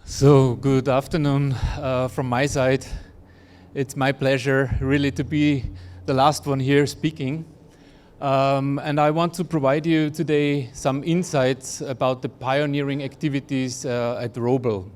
So, good afternoon from my side. It's my pleasure really to be the last one here speaking. And I want to provide you today some insights about the pioneering activities at ROBEL.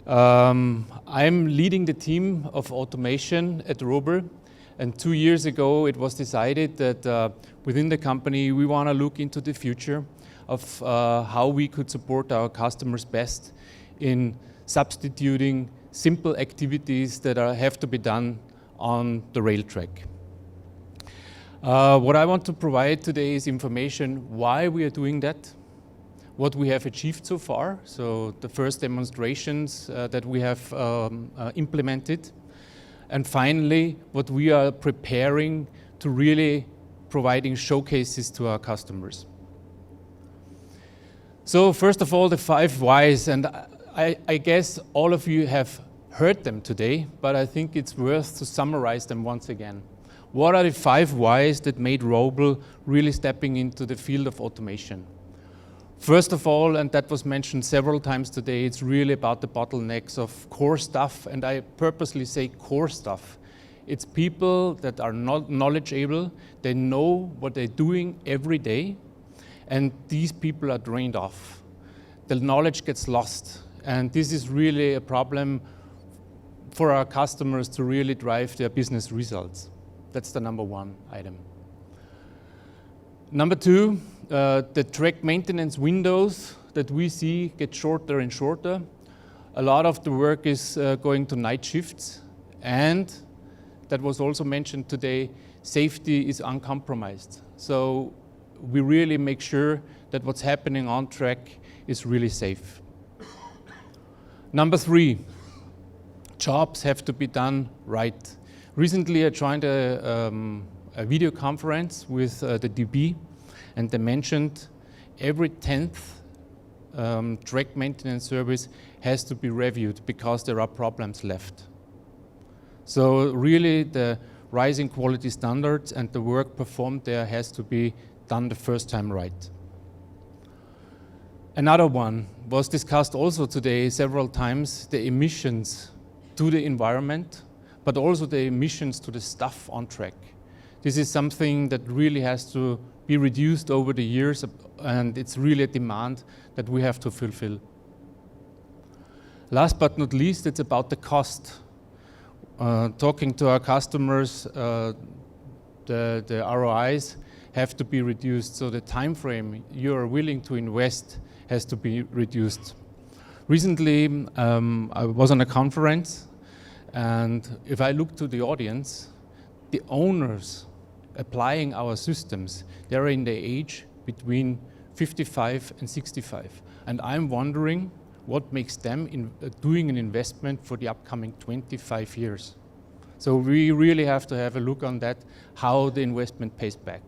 I'm leading the team of automation at ROBEL, and 2 years ago it was decided that within the company we want to look into the future of how we could support our customers best in substituting simple activities that have to be done on the rail track. What I want to provide today is information why we are doing that, what we have achieved so far, so the first demonstrations that we have implemented, and finally what we are preparing to really providing showcases to our customers. So first of all, the 5 whys, and I guess all of you have heard them today, but I think it's worth to summarize them once again. What are the 5 whys that made ROBEL really stepping into the field of automation? First of all, and that was mentioned several times today, it's really about the bottlenecks of core stuff, and I purposely say core stuff. It's people that are not knowledgeable, they know what they're doing every day, and these people are drained off. The knowledge gets lost, and this is really a problem for our customers to really drive their business results. That's the number 1 item. Number 2, the track maintenance windows that we see get shorter and shorter. A lot of the work is going to night shifts, and that was also mentioned today, safety is uncompromised. So we really make sure that what's happening on track is really safe. Number 3, jobs have to be done right. Recently I joined a video conference with the DB, and they mentioned every 10th track maintenance service has to be reviewed because there are problems left. So really the rising quality standards and the work performed there has to be done the first time right. Another one was discussed also today several times, the emissions to the environment, but also the emissions to the stuff on track. This is something that really has to be reduced over the years, and it's really a demand that we have to fulfill. Last but not least, it's about the cost. Talking to our customers, the ROIs have to be reduced, so the time frame you are willing to invest has to be reduced. Recently, I was on a conference, and if I look to the audience, the owners applying our systems, they're in the age between 55 and 65. And I'm wondering what makes them doing an investment for the upcoming 25 years. So we really have to have a look on that, how the investment pays back.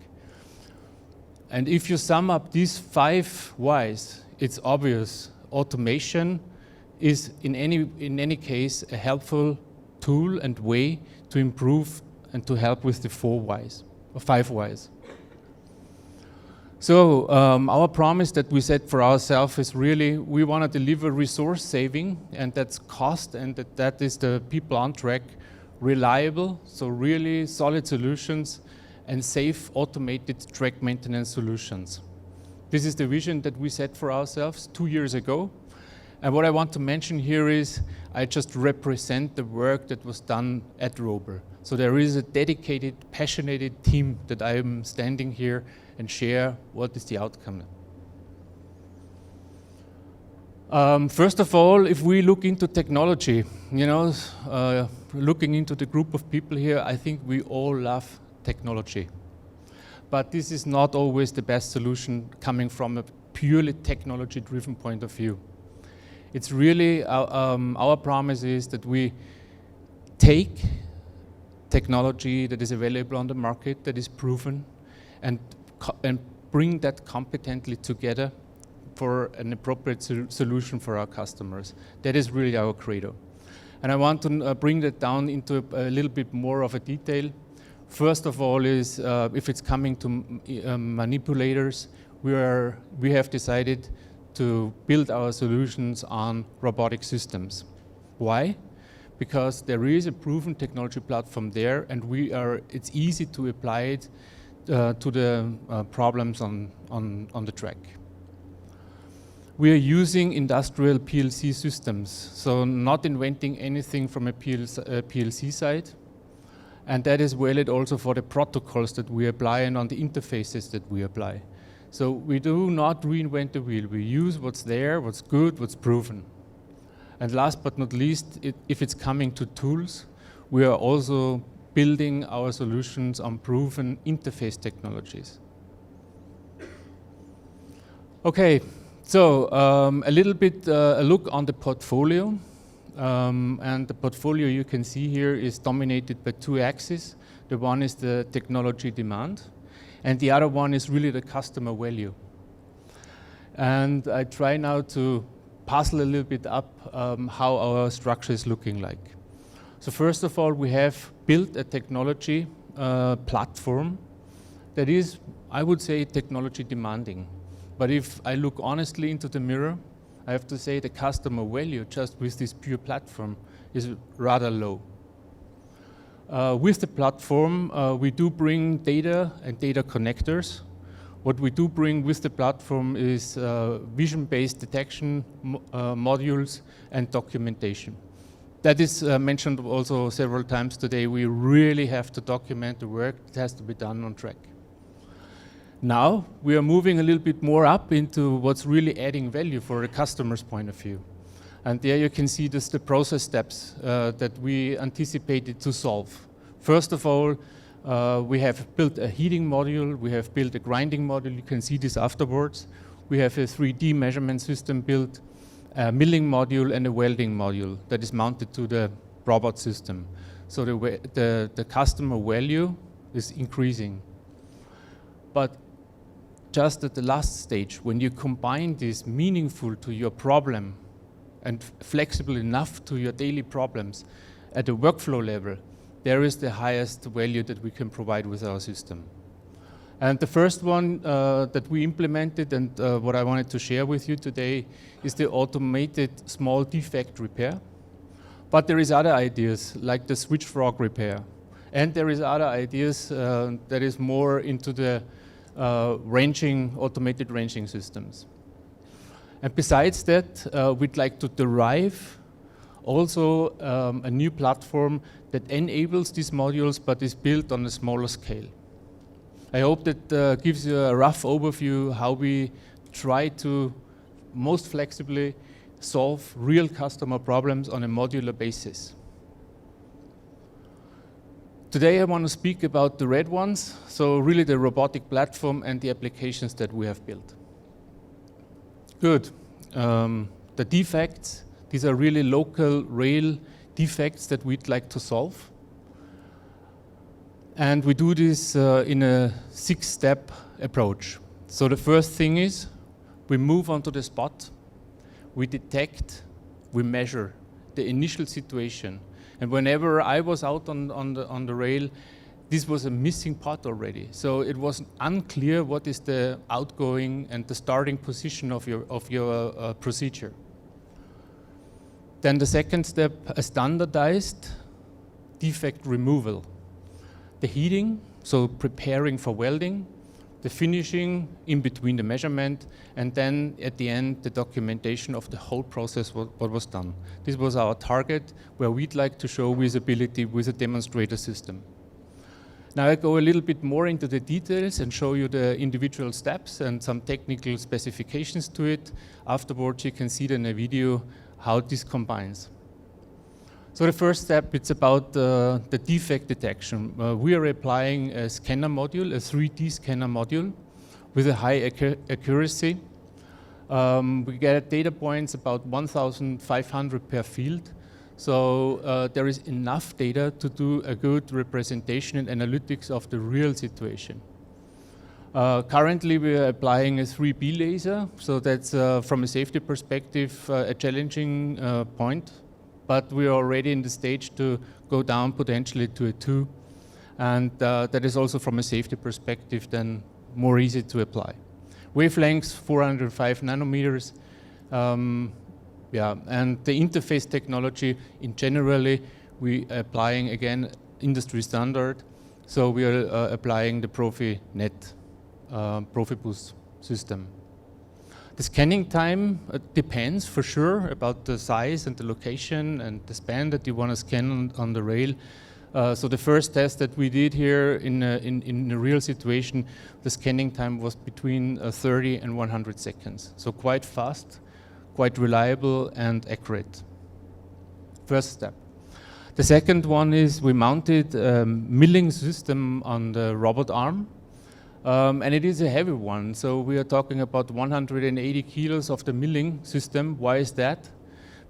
And if you sum up these 5 whys, it's obvious automation is in any case a helpful tool and way to improve and to help with the 4 whys, or 5 whys. So our promise that we set for ourselves is really we want to deliver resource saving, and that's cost, and that is the people on track, reliable, so really solid solutions, and safe automated track maintenance solutions. This is the vision that we set for ourselves 2 years ago. And what I want to mention here is I just represent the work that was done at ROBEL. So there is a dedicated, passionate team that I am standing here and share what is the outcome. First of all, if we look into technology, looking into the group of people here, I think we all love technology. But this is not always the best solution coming from a purely technology-driven point of view. It's really, our promise is that we take technology that is available on the market, that is proven, and bring that competently together for an appropriate solution for our customers. That is really our credo. And I want to bring that down into a little bit more of a detail. First of all is, if it's coming to manipulators, we have decided to build our solutions on robotic systems. Why? Because there is a proven technology platform there, and it's easy to apply it to the problems on the track. We are using industrial PLC systems, so not inventing anything from a PLC side. And that is valid also for the protocols that we apply and on the interfaces that we apply. So we do not reinvent the wheel. We use what's there, what's good, what's proven. And last but not least, if it's coming to tools, we are also building our solutions on proven interface technologies. Okay, so a little bit a look on the portfolio. And the portfolio you can see here is dominated by two axes. The one is the technology demand, and the other one is really the customer value. And I try now to puzzle a little bit up how our structure is looking like. So first of all, we have built a technology platform that is, I would say, technology demanding. But if I look honestly into the mirror, I have to say the customer value just with this pure platform is rather low. With the platform, we do bring data and data connectors. What we do bring with the platform is vision-based detection modules and documentation. That is mentioned also several times today. We really have to document the work that has to be done on track. Now we are moving a little bit more up into what's really adding value for a customer's point of view. And there you can see this, the process steps that we anticipated to solve. First of all, we have built a heating module, we have built a grinding module, you can see this afterwards. We have a 3D measurement system built, a milling module and a welding module that is mounted to the robot system. So the customer value is increasing. But just at the last stage, when you combine this meaningful to your problem and flexible enough to your daily problems at a workflow level, there is the highest value that we can provide with our system. And the first one that we implemented and what I wanted to share with you today is the automated small defect repair. But there is other ideas like the switch frog repair. And there is other ideas that is more into the automated ranging systems. And besides that, we'd like to derive also a new platform that enables these modules but is built on a smaller scale. I hope that gives you a rough overview how we try to most flexibly solve real customer problems on a modular basis. Today I want to speak about the red ones, so really the robotic platform and the applications that we have built. Good. The defects, these are really local rail defects that we'd like to solve. And we do this in a 6-step approach. So the first thing is we move onto the spot, we detect, we measure the initial situation. And whenever I was out on the rail, this was a missing part already. So it was unclear what is the outgoing and the starting position of your procedure. Then the second step, a standardized defect removal. The heating, so preparing for welding, the finishing in between the measurement, and then at the end, the documentation of the whole process, what was done. This was our target, where we'd like to show visibility with a demonstrator system. Now I go a little bit more into the details and show you the individual steps and some technical specifications to it. Afterwards, you can see it in a video how this combines. So the first step, it's about the defect detection. We are applying a scanner module, a 3D scanner module with a high accuracy. We get data points about 1,500 per field. So there is enough data to do a good representation and analytics of the real situation. Currently, we are applying a 3B laser. So that's, from a safety perspective, a challenging point. But we are already in the stage to go down potentially to a 2. And that is also from a safety perspective then more easy to apply. Wavelengths 405 nanometers. Yeah, and the interface technology in generally we applying again industry standard. So we are applying the ProfiNet, Profibus system. The scanning time depends for sure about the size and the location and the span that you want to scan on the rail. So the first test that we did here in a real situation, the scanning time was between 30 and 100 seconds. So quite fast, quite reliable and accurate. First step. The second one is we mounted a milling system on the robot arm. And it is a heavy one, so we are talking about 180 kilos of the milling system. Why is that?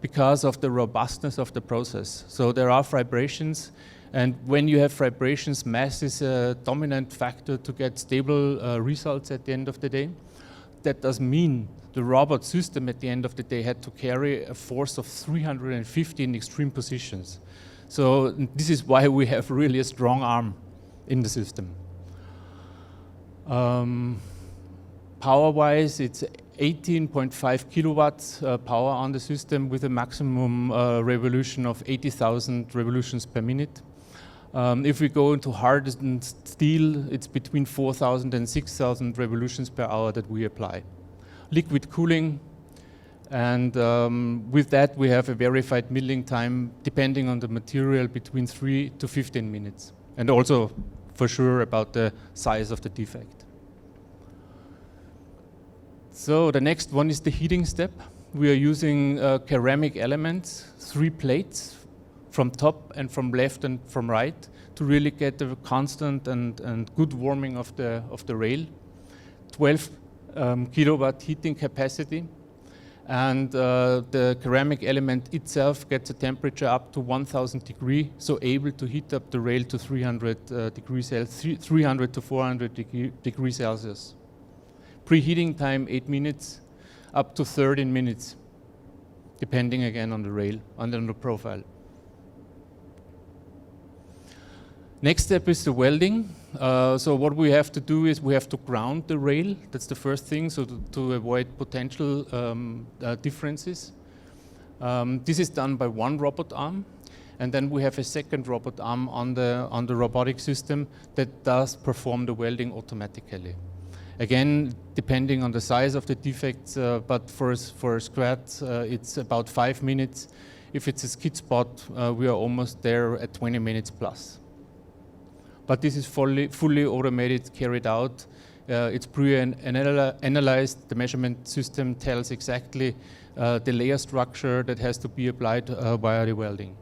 Because of the robustness of the process. So there are vibrations, and when you have vibrations, mass is a dominant factor to get stable results at the end of the day. That does mean the robot system at the end of the day had to carry a force of 350 in extreme positions. So this is why we have really a strong arm in the system. Power-wise, it's 18.5 kilowatts power on the system with a maximum revolution of 80,000 revolutions per minute. If we go into hardened steel, it's between 4,000 and 6,000 revolutions per hour that we apply. Liquid cooling, and with that we have a verified milling time, depending on the material, between 3 to 15 minutes. And also, for sure, about the size of the defect. So the next one is the heating step. We are using ceramic elements, 3 plates, from top and from left and from right, to really get a constant and good warming of the rail. 12 kilowatt heating capacity, and the ceramic element itself gets a temperature up to 1000 degrees, so able to heat up the rail to 300 degrees Celsius, 300 to 400 degrees Celsius. Preheating time 8 minutes, up to 13 minutes, depending again on the rail and on the profile. Next step is the welding. So what we have to do is we have to ground the rail. That's the first thing, so to avoid potential differences. This is done by one robot arm, and then we have a second robot arm on the robotic system that does perform the welding automatically. Again, depending on the size of the defects, but for a squat, it's about 5 minutes. If it's a skid spot, we are almost there at 20 minutes plus. But this is fully automated, carried out. It's pre-analyzed. The measurement system tells exactly the layer structure that has to be applied via the welding.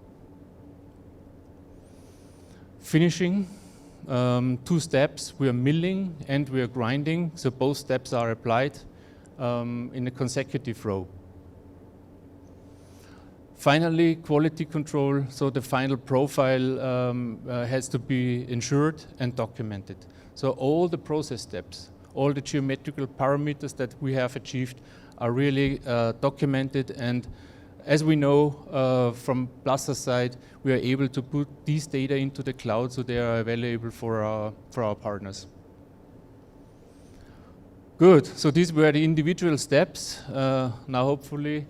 Finishing, 2 steps. We are milling and we are grinding, so both steps are applied in a consecutive row. Finally, quality control, so the final profile has to be ensured and documented. So all the process steps, all the geometrical parameters that we have achieved are really documented, and as we know from Plaza's side, we are able to put these data into the cloud so they are available for our partners. Good, so these were the individual steps. Now hopefully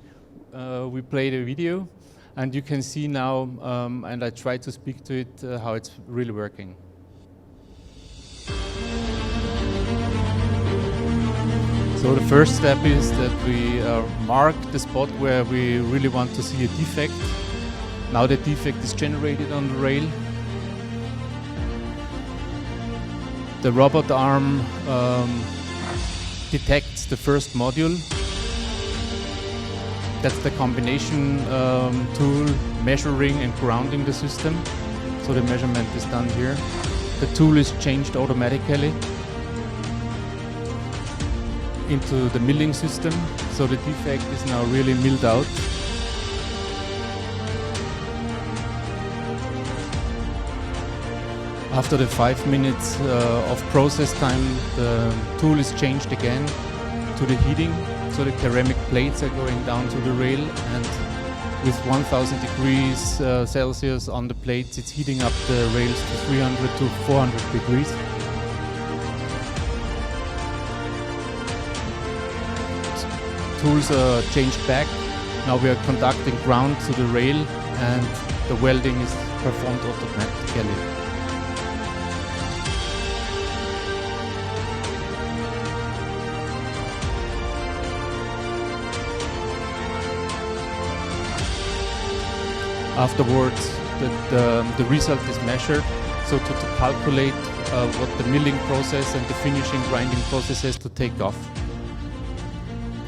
we played a video, and you can see now, and I try to speak to it, how it's really working. So the first step is that we mark the spot where we really want to see a defect. Now the defect is generated on the rail. The robot arm detects the first module. That's the combination tool measuring and grounding the system. So the measurement is done here. The tool is changed automatically into the milling system. So the defect is now really milled out. After the 5 minutes of process time, the tool is changed again to the heating. So the ceramic plates are going down to the rail, and with 1000 degrees Celsius on the plates, it's heating up the rails to 300 to 400 degrees. tools are changed back. Now we are conducting ground to the rail, and the welding is performed automatically. Afterwards, the result is measured, so to calculate what the milling process and the finishing grinding process has to take off.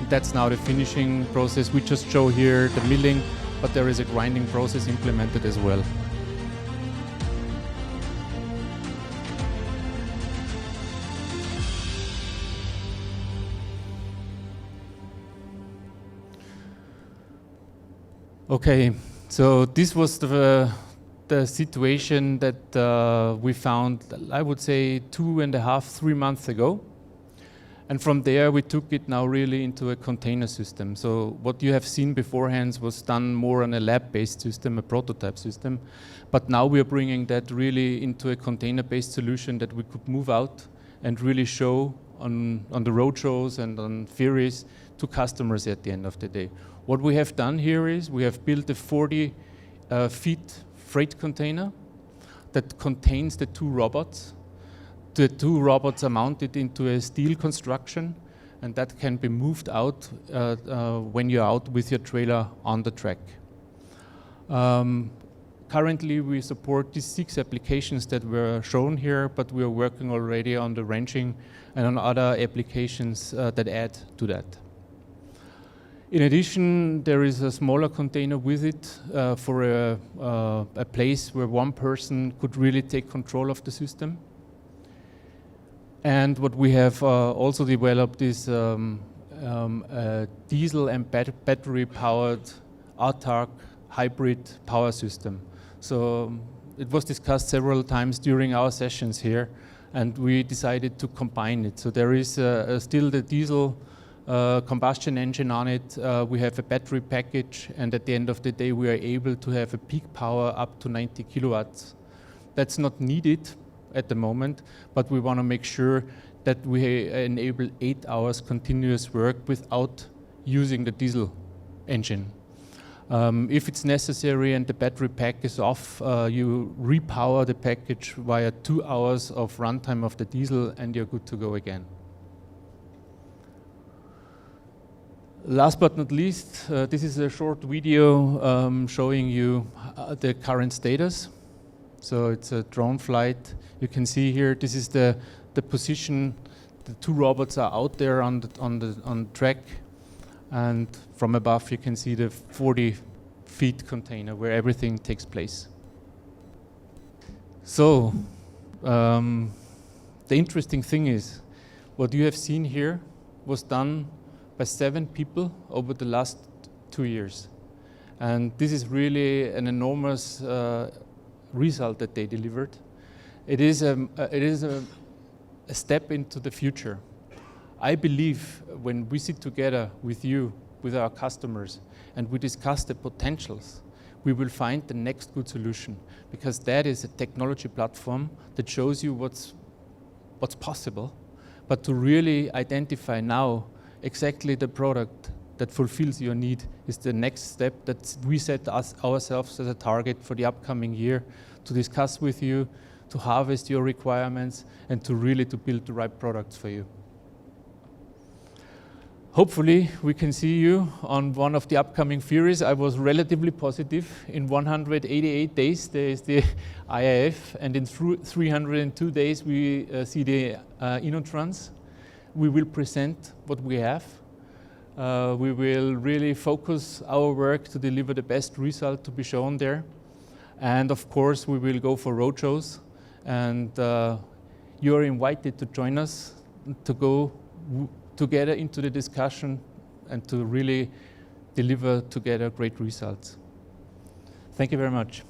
That's now the finishing process. We just show here the milling, but there is a grinding process implemented as well. Okay, so this was the situation that we found, I would say 2.5, 3 months ago. And from there, we took it now really into a container system. So what you have seen beforehand was done more on a lab-based system, a prototype system. But now we are bringing that really into a container-based solution that we could move out and really show on the road shows and on fairs to customers at the end of the day. What we have done here is we have built a 40 feet freight container that contains the 2 robots. The 2 robots are mounted into a steel construction, and that can be moved out when you're out with your trailer on the track. Currently, we support these 6 applications that were shown here, but we are working already on the wrenching and on other applications that add to that. In addition, there is a smaller container with it for a place where one person could really take control of the system. And what we have also developed is a diesel and battery-powered autark hybrid power system. So it was discussed several times during our sessions here, and we decided to combine it. So there is still the diesel combustion engine on it. We have a battery package, and at the end of the day, we are able to have a peak power up to 90 kilowatts. That's not needed at the moment, but we want to make sure that we enable 8 hours continuous work without using the diesel engine. If it's necessary and the battery pack is off, you repower the package via 2 hours of runtime of the diesel, and you're good to go again. Last but not least, this is a short video showing you the current status. So it's a drone flight. You can see here, this is the position. The 2 robots are out there on the track, and from above you can see the 40 feet container where everything takes place. So the interesting thing is, what you have seen here was done by 7 people over the last 2 years, and this is really an enormous result that they delivered. It is a step into the future. I believe when we sit together with you, with our customers, and we discuss the potentials, we will find the next good solution, because that is a technology platform that shows you what's possible, but to really identify now exactly the product that fulfills your need is the next step that we set ourselves as a target for the upcoming year, to discuss with you, to harvest your requirements, and to really to build the right products for you. Hopefully we can see you on one of the upcoming fairs. I was relatively positive. In 188 days there is the IIF, and in 302 days we see the Innotrans. We will present what we have. We will really focus our work to deliver the best result to be shown there. And of course, we will go for roadshows. And you are invited to join us to go together into the discussion and to really deliver together great results. Thank you very much.